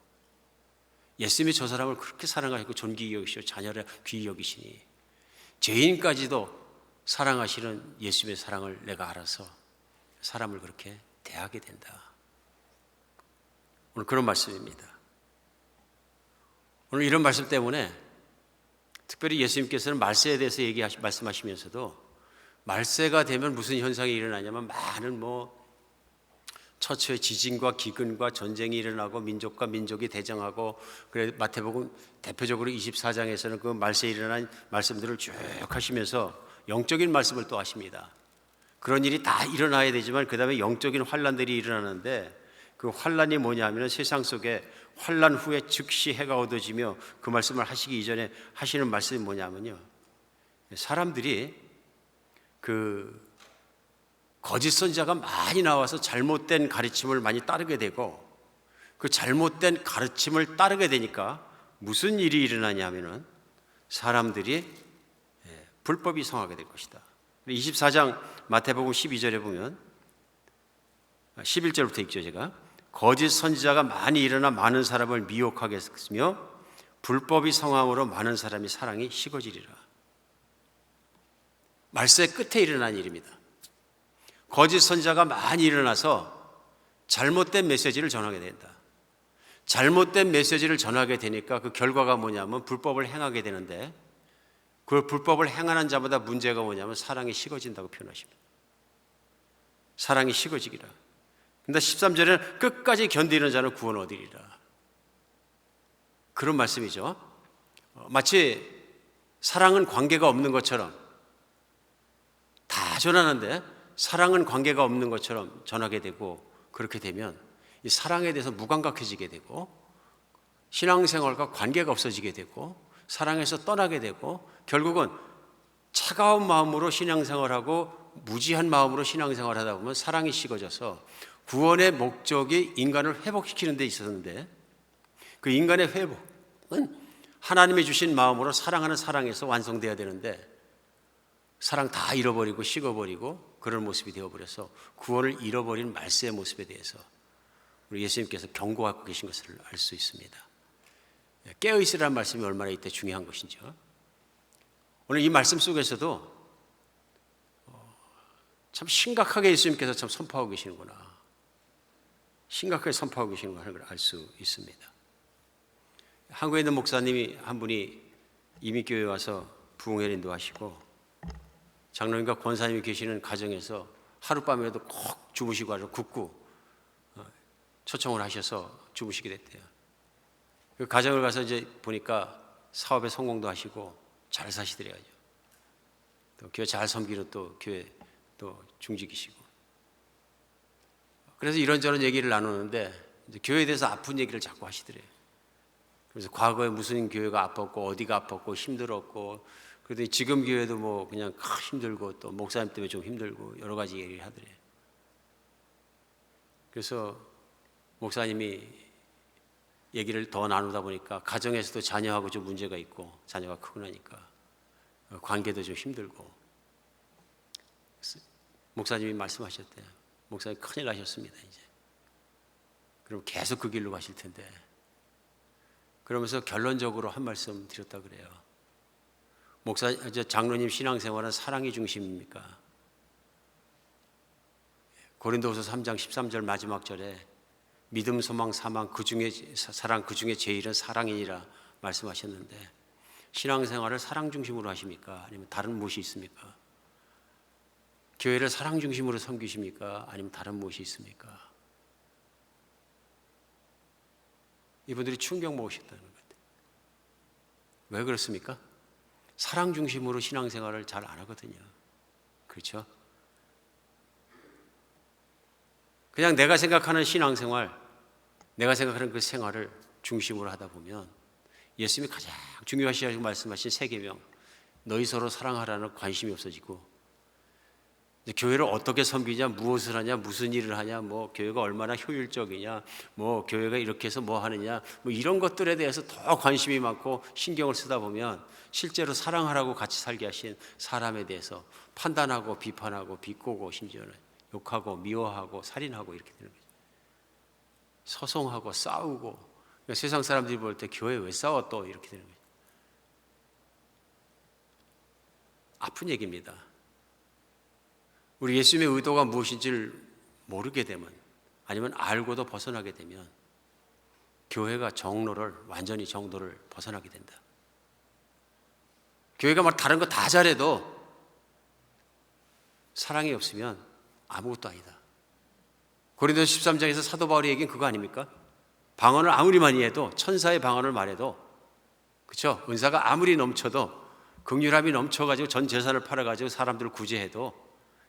예수님이 저 사람을 그렇게 사랑하시고 존귀히 여기시고 자녀를 귀히 여기시니 죄인까지도 사랑하시는 예수님의 사랑을 내가 알아서 사람을 그렇게 대하게 된다. 오늘 그런 말씀입니다. 오늘 이런 말씀 때문에 특별히 예수님께서는 말세에 대해서 말씀하시면서도 말세가 되면 무슨 현상이 일어나냐면 많은 처처의 지진과 기근과 전쟁이 일어나고 민족과 민족이 대정하고, 그래 마태복음 대표적으로 24장에서는 그 말세에 일어난 말씀들을 쭉 하시면서 영적인 말씀을 또 하십니다. 그런 일이 다 일어나야 되지만 그 다음에 영적인 환란들이 일어나는데, 그 환란이 뭐냐면 세상 속에 환란 후에 즉시 해가 얻어지며, 그 말씀을 하시기 이전에 하시는 말씀이 뭐냐면요, 사람들이 그 거짓 선지자가 많이 나와서 잘못된 가르침을 많이 따르게 되고, 그 잘못된 가르침을 따르게 되니까 무슨 일이 일어나냐면은 사람들이 불법이 성하게 될 것이다. 24장 마태복음 12절에 보면 11절부터 읽죠. 제가 거짓 선지자가 많이 일어나 많은 사람을 미혹하게 했으며 불법이 성함으로 많은 사람이 사랑이 식어지리라. 말세 끝에 일어난 일입니다. 거짓 선지자가 많이 일어나서 잘못된 메시지를 전하게 된다. 잘못된 메시지를 전하게 되니까 그 결과가 뭐냐면 불법을 행하게 되는데, 그 불법을 행하는 자마다 문제가 뭐냐면 사랑이 식어진다고 표현하십니다. 사랑이 식어지기라. 근데 13절에는 끝까지 견디는 자는 구원 얻으리라. 그런 말씀이죠. 마치 사랑은 관계가 없는 것처럼 다 전하는데 사랑은 관계가 없는 것처럼 전하게 되고, 그렇게 되면 이 사랑에 대해서 무감각해지게 되고 신앙생활과 관계가 없어지게 되고 사랑에서 떠나게 되고, 결국은 차가운 마음으로 신앙생활하고 무지한 마음으로 신앙생활하다 보면 사랑이 식어져서 구원의 목적이 인간을 회복시키는 데 있었는데, 그 인간의 회복은 하나님이 주신 마음으로 사랑하는 사랑에서 완성되어야 되는데 사랑 다 잃어버리고 식어버리고 그런 모습이 되어버려서 구원을 잃어버린 말세의 모습에 대해서 우리 예수님께서 경고하고 계신 것을 알 수 있습니다. 깨어있으라는 말씀이 얼마나 이때 중요한 것인지요. 오늘 이 말씀 속에서도 참 심각하게 예수님께서 참 선포하고 계시는구나, 심각하게 선포하고 계시는 걸 알 수 있습니다. 한국에 있는 목사님이 한 분이 이민교회에 와서 부흥회를 인도하시고 장로님과 권사님이 계시는 가정에서 하룻밤에도 꼭 주무시고 아주 굳고 초청을 하셔서 주무시게 됐대요. 그 가정을 가서 이제 보니까 사업에 성공도 하시고 잘 사시더래요. 또 교회 잘 섬기는 또 교회 또 중직이시고. 그래서 이런저런 얘기를 나누는데 이제 교회에 대해서 아픈 얘기를 자꾸 하시더래요. 그래서 과거에 무슨 교회가 아팠고 어디가 아팠고 힘들었고, 그래도 지금 교회도 뭐 그냥 힘들고 또 목사님 때문에 좀 힘들고 여러 가지 얘기를 하더래요. 그래서 목사님이 얘기를 더 나누다 보니까 가정에서도 자녀하고 좀 문제가 있고 자녀가 크고 나니까 관계도 좀 힘들고, 목사님이 말씀하셨대요. 목사님 큰일 나셨습니다 이제. 그럼 계속 그 길로 가실 텐데, 그러면서 결론적으로 한 말씀 드렸다 그래요. 장로님 신앙생활은 사랑이 중심입니까? 고린도후서 3장 13절 마지막 절에 믿음, 소망, 사랑 그 중에 제일은 사랑이니라 말씀하셨는데, 신앙생활을 사랑 중심으로 하십니까? 아니면 다른 무엇이 있습니까? 교회를 사랑 중심으로 섬기십니까? 아니면 다른 무엇이 있습니까? 이분들이 충격 먹으셨다는 것 같아요. 왜 그렇습니까? 사랑 중심으로 신앙생활을 잘 안 하거든요. 그렇죠? 그냥 내가 생각하는 신앙생활, 내가 생각하는 그 생활을 중심으로 하다 보면 예수님이 가장 중요하시다고 말씀하신 세 계명, 너희 서로 사랑하라는 관심이 없어지고, 교회를 어떻게 섬기냐, 무엇을 하냐, 무슨 일을 하냐, 뭐 교회가 얼마나 효율적이냐, 뭐 교회가 이렇게 해서 뭐 하느냐, 뭐 이런 것들에 대해서 더 관심이 많고 신경을 쓰다 보면 실제로 사랑하라고 같이 살게 하신 사람에 대해서 판단하고 비판하고 비꼬고 심지어는 욕하고 미워하고 살인하고 이렇게 되는 거죠. 소송하고 싸우고. 그러니까 세상 사람들이 볼 때 교회 왜 싸워 또 이렇게 되는 거죠. 아픈 얘기입니다. 우리 예수님의 의도가 무엇인지를 모르게 되면, 아니면 알고도 벗어나게 되면 교회가 완전히 정도를 벗어나게 된다. 교회가 막 다른 거 다 잘해도 사랑이 없으면 아무것도 아니다. 고린도서 13장에서 사도 바울이 얘기한 그거 아닙니까? 방언을 아무리 많이 해도, 천사의 방언을 말해도, 그렇죠? 은사가 아무리 넘쳐도, 긍휼함이 넘쳐가지고 전 재산을 팔아가지고 사람들을 구제해도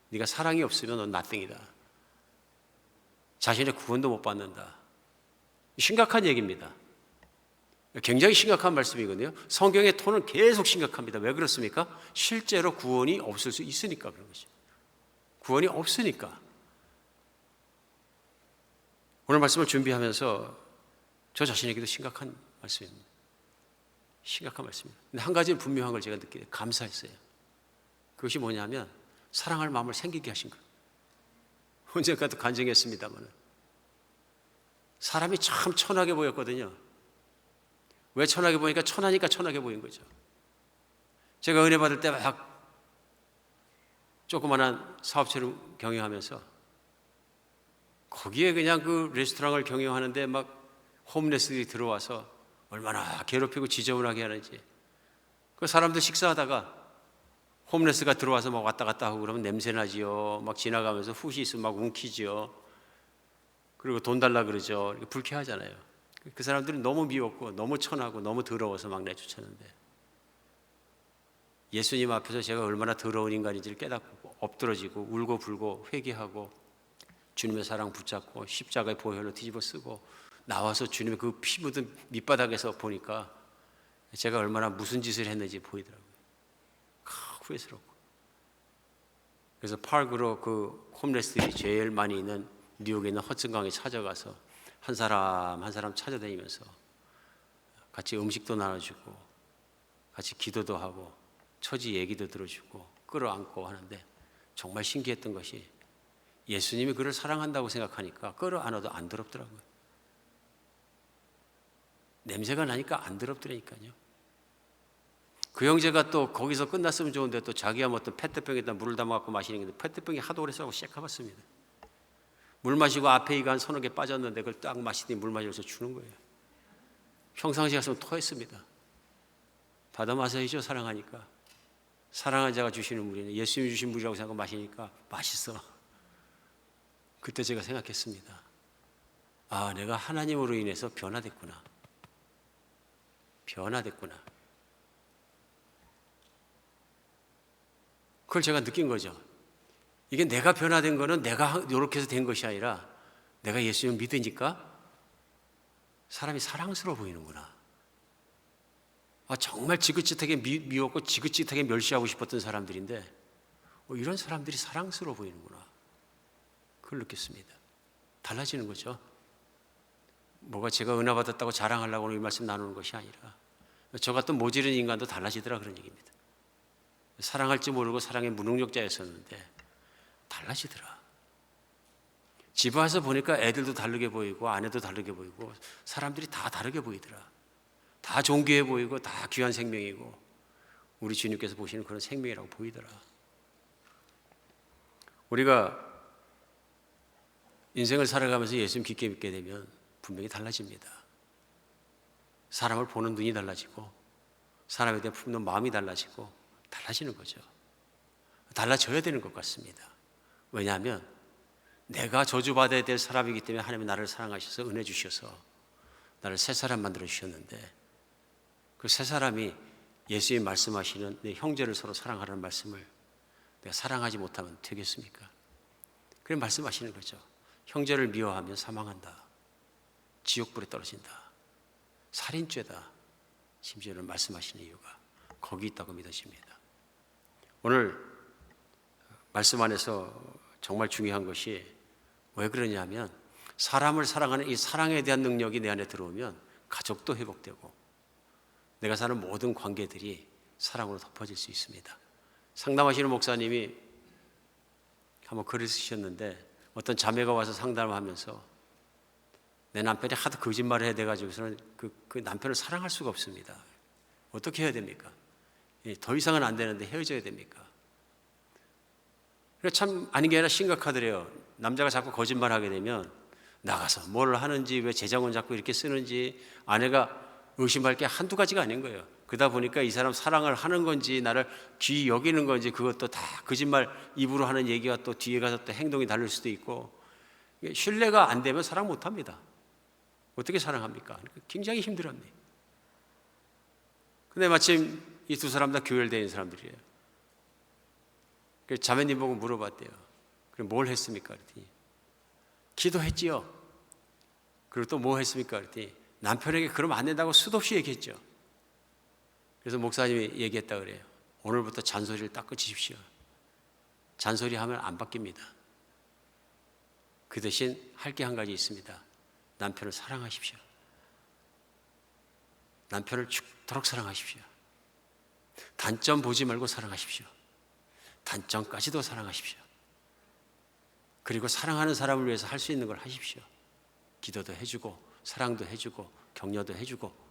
네가 사랑이 없으면 넌 나땡이다. 자신의 구원도 못 받는다. 심각한 얘기입니다. 굉장히 심각한 말씀이거든요. 성경의 톤은 계속 심각합니다. 왜 그렇습니까? 실제로 구원이 없을 수 있으니까 그런 것이죠. 구원이 없으니까. 오늘 말씀을 준비하면서 저 자신에게도 심각한 말씀입니다. 심각한 말씀입니다. 근데 한 가지는 분명한 걸 제가 느끼게 감사했어요. 그것이 뭐냐면 사랑할 마음을 생기게 하신 거예요. 언젠가도 간증했습니다만 사람이 참 천하게 보였거든요. 왜 천하게 보니까 천하니까 천하게 보인 거죠. 제가 은혜 받을 때 막 조그만한 사업체를 경영하면서 거기에 그냥 그 레스토랑을 경영하는데 막 홈레스들이 들어와서 얼마나 괴롭히고 지저분하게 하는지. 그 사람들 식사하다가 홈레스가 들어와서 막 왔다 갔다 하고 그러면 냄새 나지요. 막 지나가면서 훗이 있으면 막 움키지요. 그리고 돈 달라 그러죠. 이렇게 불쾌하잖아요. 그 사람들은 너무 미웠고 너무 천하고 너무 더러워서 막 내쫓았는데, 예수님 앞에서 제가 얼마나 더러운 인간인지를 깨닫고 엎드러지고 울고 불고 회개하고 주님의 사랑 붙잡고 십자가의 보혈로 뒤집어 쓰고 나와서 주님의 그 피 묻은 밑바닥에서 보니까 제가 얼마나 무슨 짓을 했는지 보이더라고요. 후회스럽고. 그래서 파크로 그 홈레스들이 제일 많이 있는 뉴욕에 있는 허슨강에 찾아가서 한 사람 한 사람 찾아다니면서 같이 음식도 나눠주고 같이 기도도 하고 처지 얘기도 들어주고 끌어안고 하는데, 정말 신기했던 것이 예수님이 그를 사랑한다고 생각하니까 끌어안아도 안 더럽더라고요. 냄새가 나니까 안 더럽더라니까요. 그 형제가 또 거기서 끝났으면 좋은데 또 자기가 뭐 어떤 페트병에다 물을 담아갖고 마시는 게, 페트병이 하도 오래 써고 쎄까봤습니다. 물 마시고 앞에 이가 한 서너 개 빠졌는데 그걸 딱 마시더니 물 마셔서 주는 거예요. 평상시에 갔으면 토했습니다. 받아 마셔야죠, 사랑하니까. 사랑하는 자가 주시는 물이네. 예수님이 주신 물이라고 생각하고 마시니까 맛있어. 그때 제가 생각했습니다. 아, 내가 하나님으로 인해서 변화됐구나. 변화됐구나. 그걸 제가 느낀 거죠. 이게 내가 변화된 거는 내가 이렇게 해서 된 것이 아니라 내가 예수님을 믿으니까 사람이 사랑스러워 보이는구나. 아, 정말 지긋지긋하게 미웠고 지긋지긋하게 멸시하고 싶었던 사람들인데 이런 사람들이 사랑스러워 보이는구나. 그걸 느꼈습니다. 달라지는 거죠. 뭐가 제가 은혜 받았다고 자랑하려고 이 말씀 나누는 것이 아니라 저 같은 모질은 인간도 달라지더라, 그런 얘기입니다. 사랑할 줄 모르고 사랑의 무능력자였었는데 달라지더라. 집에 와서 보니까 애들도 다르게 보이고 아내도 다르게 보이고 사람들이 다 다르게 보이더라. 다 존귀해 보이고 다 귀한 생명이고 우리 주님께서 보시는 그런 생명이라고 보이더라. 우리가 인생을 살아가면서 예수님 깊게 믿게 되면 분명히 달라집니다. 사람을 보는 눈이 달라지고 사람에 대해 품는 마음이 달라지고 달라지는 거죠. 달라져야 되는 것 같습니다. 왜냐하면 내가 저주받아야 될 사람이기 때문에 하나님이 나를 사랑하셔서 은혜 주셔서 나를 새 사람 만들어 주셨는데, 그 새 사람이 예수님 말씀하시는 내 형제를 서로 사랑하라는 말씀을 내가 사랑하지 못하면 되겠습니까? 그런 말씀하시는 거죠. 형제를 미워하면 사망한다. 지옥불에 떨어진다. 살인죄다. 심지어는 말씀하시는 이유가 거기 있다고 믿어집니다. 오늘 말씀 안에서 정말 중요한 것이 왜 그러냐면 사람을 사랑하는 이 사랑에 대한 능력이 내 안에 들어오면 가족도 회복되고 내가 사는 모든 관계들이 사랑으로 덮어질 수 있습니다. 상담하시는 목사님이 한번 글을 쓰셨는데 어떤 자매가 와서 상담을 하면서 내 남편이 하도 거짓말을 해야 돼가지고서는 그 남편을 사랑할 수가 없습니다. 어떻게 해야 됩니까? 더 이상은 안 되는데 헤어져야 됩니까? 참 아닌 게 아니라 심각하더래요. 남자가 자꾸 거짓말하게 되면 나가서 뭘 하는지 왜 재정은 자꾸 이렇게 쓰는지 아내가 의심할 게 한두 가지가 아닌 거예요. 그러다 보니까 이 사람 사랑을 하는 건지 나를 귀히 여기는 건지 그것도 다 거짓말 입으로 하는 얘기가 또 뒤에 가서 또 행동이 다를 수도 있고 신뢰가 안 되면 사랑 못 합니다. 어떻게 사랑합니까? 굉장히 힘들었네. 근데 마침 이 두 사람 다 교열되어 있는 사람들이에요. 그래서 자매님 보고 물어봤대요. 그럼 뭘 했습니까? 그랬더니 기도했지요. 그리고 또 뭐 했습니까? 그랬더니 남편에게 그러면 안 된다고 수도 없이 얘기했죠. 그래서 목사님이 얘기했다 그래요. 오늘부터 잔소리를 딱 끊으십시오. 잔소리하면 안 바뀝니다. 그 대신 할 게 한 가지 있습니다. 남편을 사랑하십시오. 남편을 죽도록 사랑하십시오. 단점 보지 말고 사랑하십시오. 단점까지도 사랑하십시오. 그리고 사랑하는 사람을 위해서 할 수 있는 걸 하십시오. 기도도 해주고 사랑도 해주고 격려도 해주고.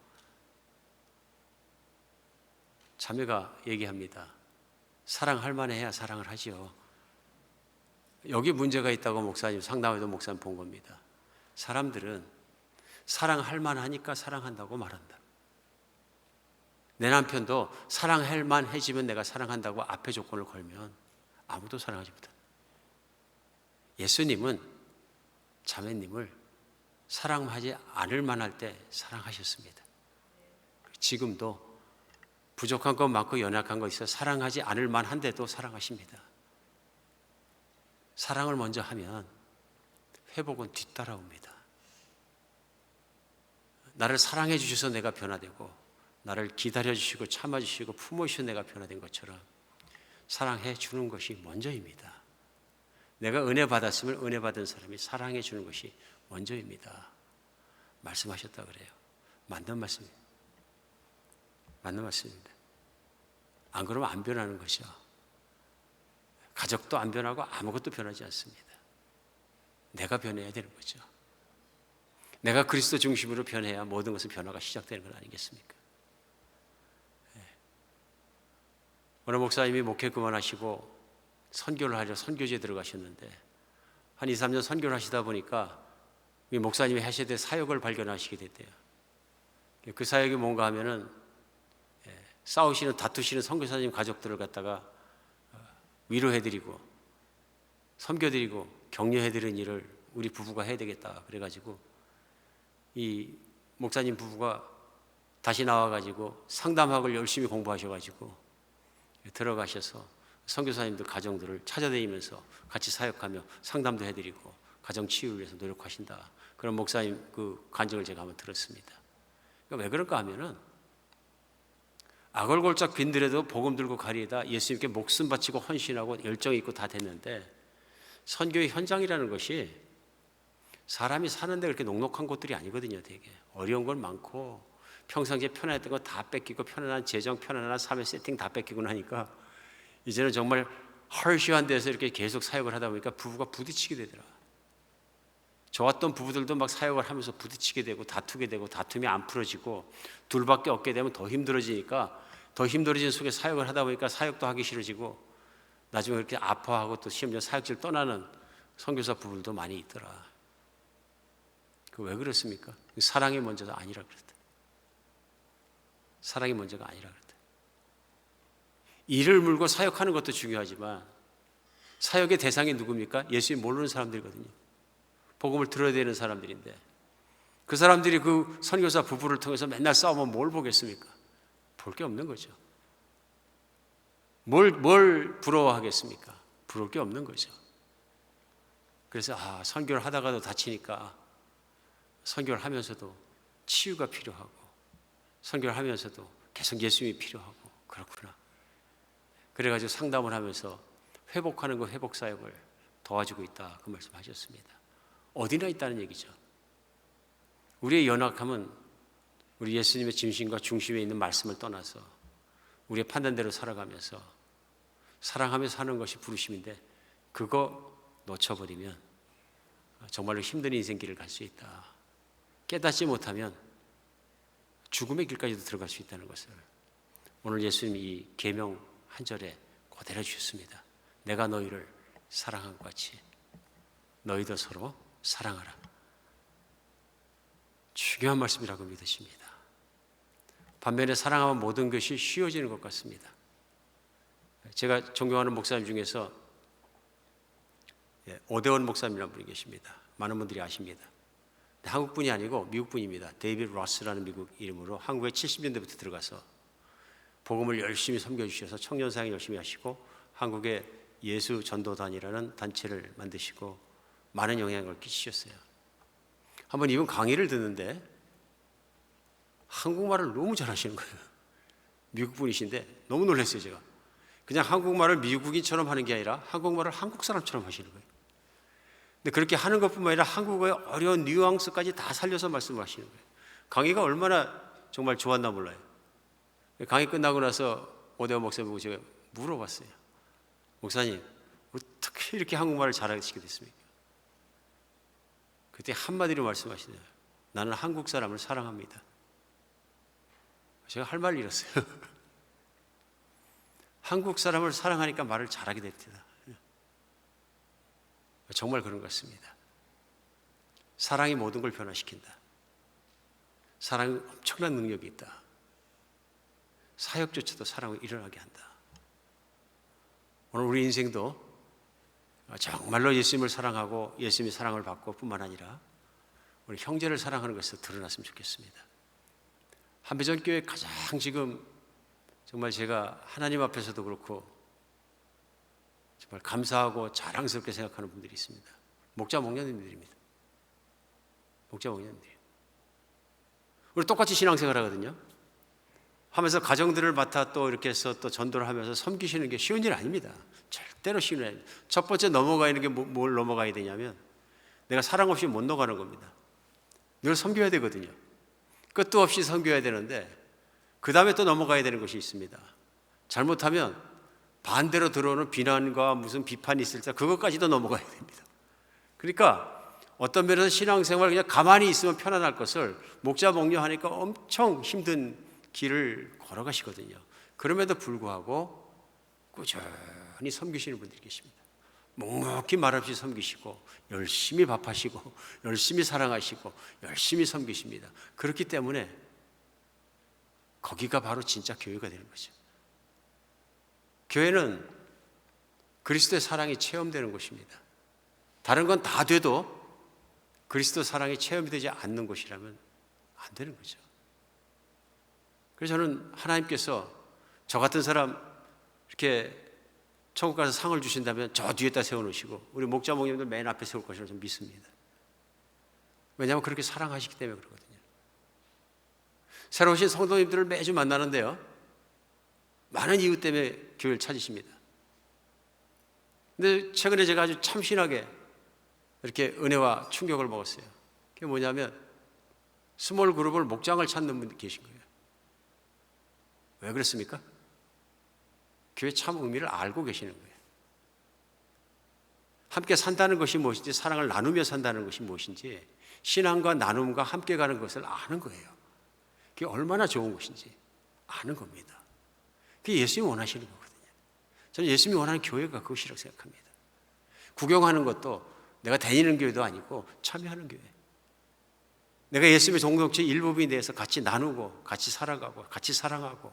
자매가 얘기합니다. 사랑할 만해야 사랑을 하지요. 여기 문제가 있다고 목사님 상담에도 목사님 본 겁니다. 사람들은 사랑할 만하니까 사랑한다고 말한다. 내 남편도 사랑할 만해지면 내가 사랑한다고 앞에 조건을 걸면 아무도 사랑하지 못한다. 예수님은 자매님을 사랑하지 않을 만할 때 사랑하셨습니다. 지금도 부족한 것 많고 연약한 것 있어 사랑하지 않을 만한데도 사랑하십니다. 사랑을 먼저 하면 회복은 뒤따라옵니다. 나를 사랑해 주셔서 내가 변화되고 나를 기다려 주시고 참아 주시고 품어 주셔서 내가 변화된 것처럼 사랑해 주는 것이 먼저입니다. 내가 은혜 받았으면 은혜 받은 사람이 사랑해 주는 것이 먼저입니다. 말씀하셨다 그래요. 맞는 말씀입니다. 맞는 말씀입니다. 안 그러면 안 변하는 것이죠. 가족도 안 변하고 아무것도 변하지 않습니다. 내가 변해야 되는 거죠. 내가 그리스도 중심으로 변해야 모든 것은 변화가 시작되는 것 아니겠습니까? 오늘 목사님이 목회 그만하시고 선교를 하려 선교지에 들어가셨는데 한 2, 3년 선교를 하시다 보니까 이 목사님이 하셔야 될 사역을 발견하시게 됐대요. 그 사역이 뭔가 하면은 싸우시는 다투시는 선교사님 가족들을 갖다가 위로해드리고 섬겨드리고 격려해드리는 일을 우리 부부가 해야 되겠다 그래가지고 이 목사님 부부가 다시 나와가지고 상담학을 열심히 공부하셔가지고 들어가셔서 선교사님들 가정들을 찾아다니면서 같이 사역하며 상담도 해드리고 가정 치유를 위해서 노력하신다. 그런 목사님 그 간증을 제가 한번 들었습니다. 그러니까 왜 그럴까 하면은 아골골짝 빈들에도 복음 들고 가리에다 예수님께 목숨 바치고 헌신하고 열정이 있고 다 됐는데 선교의 현장이라는 것이 사람이 사는데 그렇게 녹록한 곳들이 아니거든요. 되게 어려운 건 많고 평상시에 편안했던 거 다 뺏기고 편안한 재정, 편안한 삶의 세팅 다 뺏기고 나니까 이제는 정말 헐시한 데서 이렇게 계속 사역을 하다 보니까 부부가 부딪히게 되더라. 좋았던 부부들도 막 사역을 하면서 부딪히게 되고 다투게 되고 다툼이 안 풀어지고 둘밖에 없게 되면 더 힘들어지니까 더 힘들어진 속에 사역을 하다 보니까 사역도 하기 싫어지고 나중에 그렇게 아파하고 또 심지어 사역지를 떠나는 선교사 부부들도 많이 있더라. 그 왜 그렇습니까? 사랑이 먼저가 아니라 그랬다. 사랑이 먼저가 아니라 그랬다. 이를 물고 사역하는 것도 중요하지만 사역의 대상이 누굽니까? 예수님 모르는 사람들이거든요. 복음을 들어야 되는 사람들인데 그 사람들이 그 선교사 부부를 통해서 맨날 싸우면 뭘 보겠습니까? 볼 게 없는 거죠. 뭘 부러워하겠습니까? 부러울 게 없는 거죠. 그래서 선교를 하다가도 다치니까 선교를 하면서도 치유가 필요하고 선교를 하면서도 계속 예수님이 필요하고 그렇구나. 그래가지고 상담을 하면서 회복하는 그 회복 사역을 도와주고 있다, 그 말씀하셨습니다. 어디나 있다는 얘기죠. 우리의 연약함은 우리 예수님의 진심과 중심에 있는 말씀을 떠나서 우리의 판단대로 살아가면서 사랑하며 사는 것이 부르심인데, 그거 놓쳐버리면 정말로 힘든 인생길을 갈 수 있다. 깨닫지 못하면 죽음의 길까지도 들어갈 수 있다는 것을 오늘 예수님이 이 계명 한 절에 그대로 주셨습니다. 내가 너희를 사랑한 것 같이 너희도 서로 사랑하라. 중요한 말씀이라고 믿으십니다. 반면에 사랑하면 모든 것이 쉬워지는 것 같습니다. 제가 존경하는 목사님 중에서 오대원 목사님이라는 분이 계십니다. 많은 분들이 아십니다. 한국 분이 아니고 미국 분입니다. 데이비드 로스라는 미국 이름으로 한국에 70년대부터 들어가서 복음을 열심히 섬겨주셔서 청년사역 열심히 하시고 한국에 예수전도단이라는 단체를 만드시고 많은 영향을 끼치셨어요. 한번 이분 강의를 듣는데 한국말을 너무 잘하시는 거예요. 미국 분이신데 너무 놀랐어요. 제가 그냥 한국말을 미국인처럼 하는 게 아니라 한국말을 한국 사람처럼 하시는 거예요. 근데 그렇게 하는 것뿐만 아니라 한국어의 어려운 뉘앙스까지 다 살려서 말씀을 하시는 거예요. 강의가 얼마나 정말 좋았나 몰라요. 강의 끝나고 나서 오대원 목사님 보고 제가 물어봤어요. 목사님, 어떻게 이렇게 한국말을 잘하시게 됐습니까? 그때 한마디로 말씀하시네요. 나는 한국 사람을 사랑합니다. 제가 할 말을 잃었어요. 한국 사람을 사랑하니까 말을 잘하게 됩니다. 정말 그런 것 같습니다. 사랑이 모든 걸 변화시킨다. 사랑은 엄청난 능력이 있다. 사역조차도 사랑을 일어나게 한다. 오늘 우리 인생도 정말로 예수님을 사랑하고 예수님의 사랑을 받고 뿐만 아니라 우리 형제를 사랑하는 것에서 드러났으면 좋겠습니다. 한배전교회 가장 지금 정말 제가 하나님 앞에서도 그렇고 정말 감사하고 자랑스럽게 생각하는 분들이 있습니다. 목자 목녀님들입니다. 목자 목녀님들이에요. 우리 똑같이 신앙생활 하거든요. 하면서 가정들을 맡아 또 이렇게 해서 또 전도를 하면서 섬기시는 게 쉬운 일 아닙니다. 절대로 쉬운 일 아닙니다. 첫 번째 넘어가야 하는 게 뭘 넘어가야 되냐면 내가 사랑 없이 못 넘어가는 겁니다. 늘 섬겨야 되거든요. 끝도 없이 섬겨야 되는데 그 다음에 또 넘어가야 되는 것이 있습니다. 잘못하면 반대로 들어오는 비난과 무슨 비판이 있을 때 그것까지도 넘어가야 됩니다. 그러니까 어떤 면에서 신앙생활 그냥 가만히 있으면 편안할 것을 목자 목녀 하니까 엄청 힘든 길을 걸어가시거든요. 그럼에도 불구하고 꾸준히 섬기시는 분들이 계십니다. 묵묵히 말없이 섬기시고 열심히 밥하시고 열심히 사랑하시고 열심히 섬기십니다. 그렇기 때문에 거기가 바로 진짜 교회가 되는 거죠. 교회는 그리스도의 사랑이 체험되는 곳입니다. 다른 건 다 돼도 그리스도 사랑이 체험이 되지 않는 곳이라면 안 되는 거죠. 그래서 저는 하나님께서 저 같은 사람 이렇게 천국 가서 상을 주신다면 저 뒤에다 세워놓으시고 우리 목자 목님들 맨 앞에 세울 것이라고 저는 믿습니다. 왜냐하면 그렇게 사랑하시기 때문에 그러거든요. 새로 오신 성도님들을 매주 만나는데요, 많은 이유 때문에 교회를 찾으십니다. 근데 최근에 제가 아주 참신하게 이렇게 은혜와 충격을 먹었어요. 그게 뭐냐면 스몰 그룹을 목장을 찾는 분이 계신 거예요. 왜 그랬습니까? 교회 참 의미를 알고 계시는 거예요. 함께 산다는 것이 무엇인지, 사랑을 나누며 산다는 것이 무엇인지, 신앙과 나눔과 함께 가는 것을 아는 거예요. 그게 얼마나 좋은 것인지 아는 겁니다. 그게 예수님이 원하시는 거거든요. 저는 예수님이 원하는 교회가 그것이라고 생각합니다. 구경하는 것도 내가 다니는 교회도 아니고 참여하는 교회. 내가 예수님의 공동체 일부분에 대해서 같이 나누고 같이 살아가고 같이 사랑하고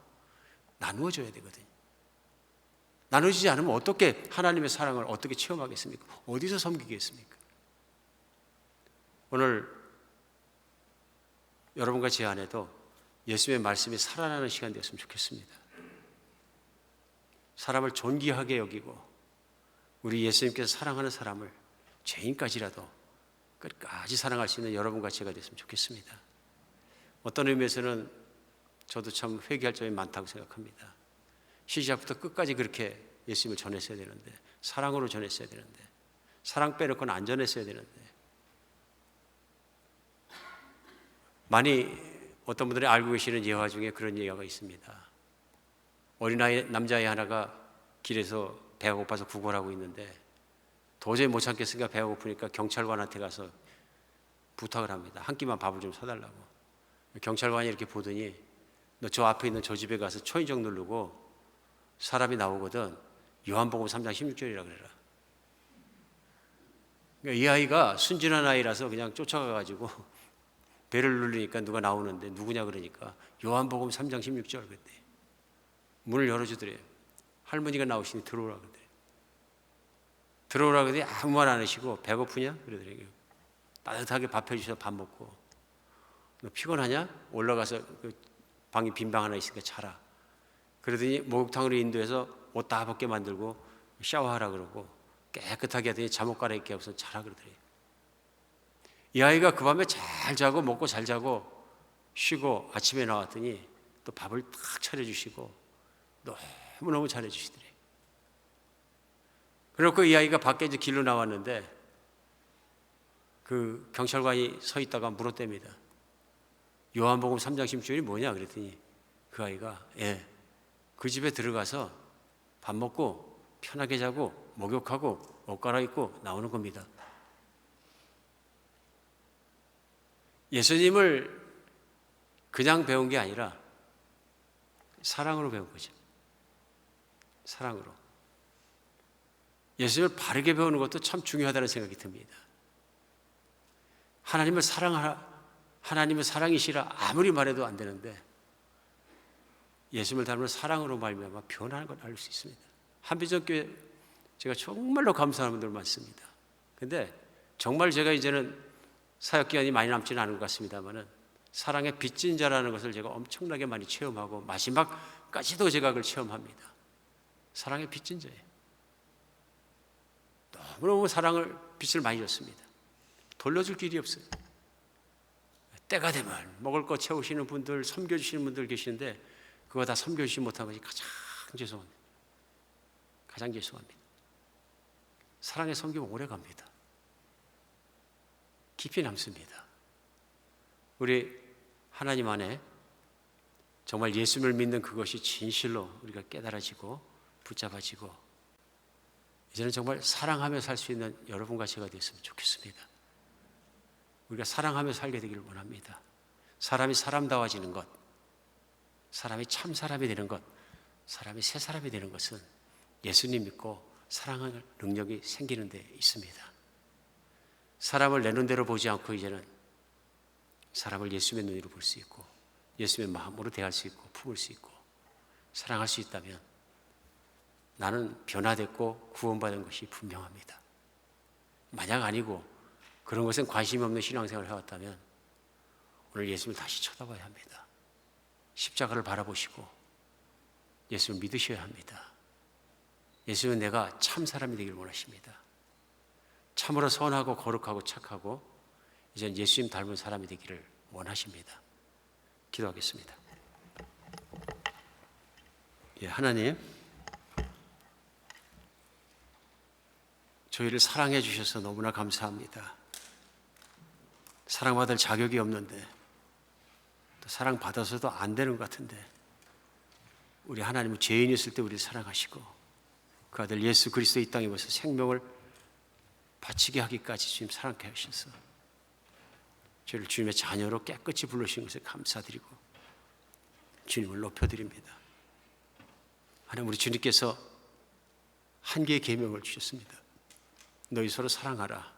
나누어줘야 되거든요. 나누어지지 않으면 어떻게 하나님의 사랑을 어떻게 체험하겠습니까? 어디서 섬기겠습니까? 오늘 여러분과 제 안에도 예수님의 말씀이 살아나는 시간 되었으면 좋겠습니다. 사람을 존귀하게 여기고 우리 예수님께서 사랑하는 사람을 죄인까지라도 끝까지 사랑할 수 있는 여러분과 제가 됐으면 좋겠습니다. 어떤 의미에서는 저도 참 회개할 점이 많다고 생각합니다. 시작부터 끝까지 그렇게 예수님을 전했어야 되는데, 사랑으로 전했어야 되는데, 사랑 빼놓고는 안 전했어야 되는데, 많이 어떤 분들이 알고 계시는 예화 중에 그런 예화가 있습니다. 어린아이 남자아이 하나가 길에서 배가 고파서 구걸을 하고 있는데 도저히 못 참겠으니까 배가 고프니까 경찰관한테 가서 부탁을 합니다. 한 끼만 밥을 좀 사달라고. 경찰관이 이렇게 보더니 너 저 앞에 있는 저 집에 가서 초인종 누르고 사람이 나오거든 요한복음 3장 16절이라 그래라. 그러니까 이 아이가 순진한 아이라서 그냥 쫓아가가지고 배를 누르니까 누가 나오는데 누구냐 그러니까 요한복음 3장 16절 그랬대. 문을 열어주더래요. 할머니가 나오시니 들어오라 그러더래요. 들어오라 그러더니 아무 말 안 하시고 배고프냐? 그러더래요. 따뜻하게 밥 해주셔서 밥 먹고 너 피곤하냐? 올라가서 그 방이 빈 방 하나 있으니까 자라. 그러더니 목욕탕으로 인도해서 옷 다 벗게 만들고 샤워하라 그러고 깨끗하게 하더니 잠옷 갈아입게 하고서 자라 그러더래요. 이 아이가 그 밤에 잘 자고 먹고 잘 자고 쉬고 아침에 나왔더니 또 밥을 탁 차려주시고 너무너무 잘해주시더래요. 그렇고 이 아이가 밖에 이제 길로 나왔는데 그 경찰관이 서 있다가 물었답니다. 요한복음 3장 16절이 뭐냐 그랬더니 그 아이가 그 집에 들어가서 밥 먹고 편하게 자고 목욕하고 옷 갈아입고 나오는 겁니다. 예수님을 그냥 배운 게 아니라 사랑으로 배운 거죠. 사랑으로. 예수님을 바르게 배우는 것도 참 중요하다는 생각이 듭니다. 하나님을 사랑하라, 하나님은 사랑이시라 아무리 말해도 안 되는데 예수님을 닮은 사랑으로 말미암아 변하는 걸 알 수 있습니다. 한비전교회 제가 정말로 감사하는 분들 많습니다. 근데 정말 제가 이제는 사역 기간이 많이 남지는 않은 것 같습니다만은 사랑의 빚진 자라는 것을 제가 엄청나게 많이 체험하고 마지막까지도 제가 그걸 체험합니다. 사랑의 빚진 자예요. 너무너무 사랑을 빚을 많이 줬습니다. 돌려줄 길이 없어요. 때가 되면 먹을 거 채우시는 분들, 섬겨주시는 분들 계시는데 그거 다 섬겨주지 못한 것이 가장 죄송합니다. 가장 죄송합니다. 사랑의 섬김은 오래 갑니다. 깊이 남습니다. 우리 하나님 안에 정말 예수님을 믿는 그것이 진실로 우리가 깨달아지고 붙잡아지고 이제는 정말 사랑하며 살 수 있는 여러분과 제가 되었으면 좋겠습니다. 우리가 사랑하며 살게 되기를 원합니다. 사람이 사람다워지는 것, 사람이 참 사람이 되는 것, 사람이 새 사람이 되는 것은 예수님 믿고 사랑할 능력이 생기는 데 있습니다. 사람을 내 눈대로 보지 않고 이제는 사람을 예수님의 눈으로 볼 수 있고 예수님의 마음으로 대할 수 있고 품을 수 있고 사랑할 수 있다면 나는 변화됐고 구원받은 것이 분명합니다. 만약 아니고 그런 것은 관심이 없는 신앙생활을 해왔다면 오늘 예수님을 다시 쳐다봐야 합니다. 십자가를 바라보시고 예수를 믿으셔야 합니다. 예수는 내가 참 사람이 되길 원하십니다. 참으로 선하고 거룩하고 착하고 이제는 예수님 닮은 사람이 되기를 원하십니다. 기도하겠습니다. 하나님, 저희를 사랑해 주셔서 너무나 감사합니다. 사랑받을 자격이 없는데 또 사랑받아서도 안 되는 것 같은데 우리 하나님은 죄인이었을 때 우리를 사랑하시고 그 아들 예수 그리스도 이 땅에 오셔서 생명을 바치게 하기까지 주님 사랑케 하셔서 저희를 주님의 자녀로 깨끗이 불러주신 것에 감사드리고 주님을 높여드립니다. 하나님, 우리 주님께서 한 개의 계명을 주셨습니다. 너희 서로 사랑하라.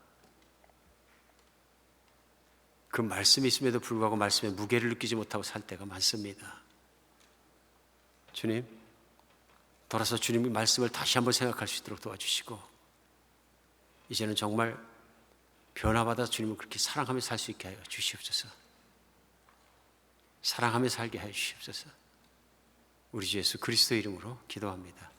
그 말씀이 있음에도 불구하고 말씀의 무게를 느끼지 못하고 살 때가 많습니다. 주님, 돌아서 주님의 말씀을 다시 한번 생각할 수 있도록 도와주시고 이제는 정말 변화받아 주님을 그렇게 사랑하며 살 수 있게 하여 주시옵소서. 사랑하며 살게 하여 주시옵소서. 우리 주 예수 그리스도 이름으로 기도합니다.